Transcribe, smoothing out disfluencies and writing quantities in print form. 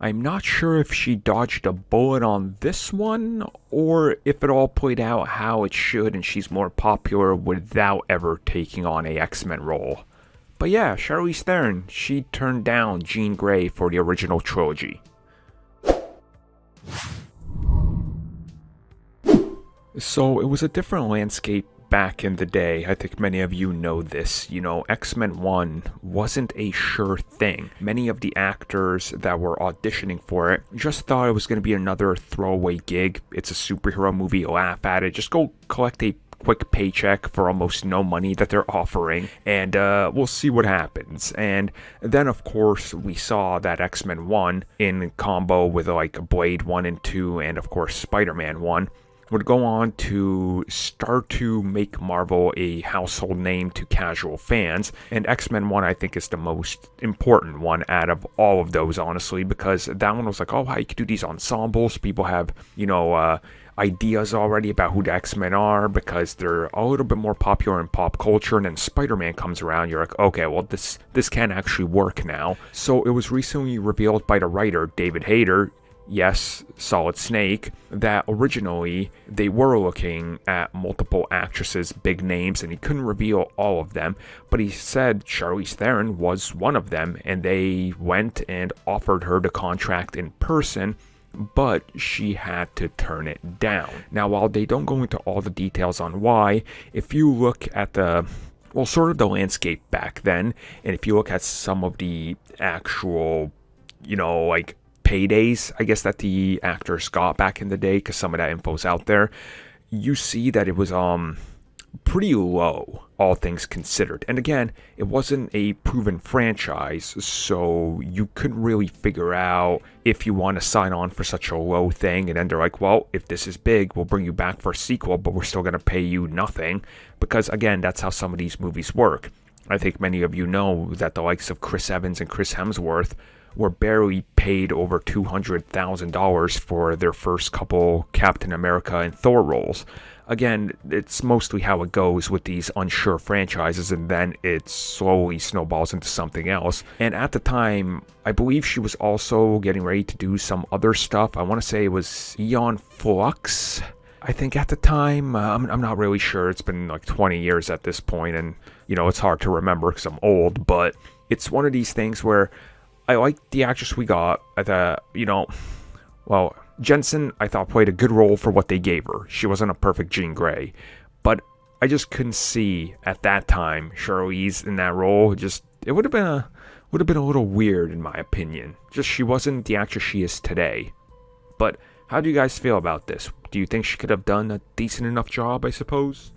I'm not sure if she dodged a bullet on this one, or if it all played out how it should and she's more popular without ever taking on a X-Men role. But yeah, Charlize Theron, she turned down Jean Grey for the original trilogy. So it was a different landscape back in the day. I think many of you know this. X-Men 1 wasn't a sure thing. Many of the actors that were auditioning for it just thought it was going to be another throwaway gig. It's a superhero movie, laugh at it, just go collect a quick paycheck for almost no money that they're offering, and we'll see what happens. And then of course we saw that X-Men 1 in combo with like Blade 1 and 2 and of course Spider-Man 1 would go on to start to make Marvel a household name to casual fans. And X-Men 1, I think, is the most important one out of all of those, honestly, because that one was like, oh, wow, you could do these ensembles. People have, ideas already about who the X-Men are because they're a little bit more popular in pop culture. And then Spider-Man comes around, you're like, okay, well, this can actually work now. So it was recently revealed by the writer, David Hayter, yes, Solid Snake, that originally they were looking at multiple actresses, big names, and he couldn't reveal all of them, but he said Charlize Theron was one of them, and they went and offered her the contract in person, but she had to turn it down. Now, while they don't go into all the details on why, if you look at the landscape back then, and if you look at some of the actual, paydays, I guess, that the actors got back in the day, because some of that info's out there, you see that it was pretty low, all things considered. And again, it wasn't a proven franchise, so you couldn't really figure out if you want to sign on for such a low thing, and then they're like, well, if this is big, we'll bring you back for a sequel, but we're still going to pay you nothing, because again, that's how some of these movies work. I think many of you know that the likes of Chris Evans and Chris Hemsworth were barely paid over $200,000 for their first couple Captain America and Thor roles. Again, it's mostly how it goes with these unsure franchises, and then it slowly snowballs into something else. And at the time, I believe she was also getting ready to do some other stuff. I want to say it was Aeon Flux, I think, at the time. I'm not really sure. It's been like 20 years at this point, and, it's hard to remember because I'm old, but it's one of these things where I like the actress we got. Jensen, I thought, played a good role for what they gave her. She wasn't a perfect Jean Grey, but I just couldn't see at that time Charlize in that role. It would have been a little weird, in my opinion. Just, she wasn't the actress she is today. But how do you guys feel about this? Do you think she could have done a decent enough job, I suppose?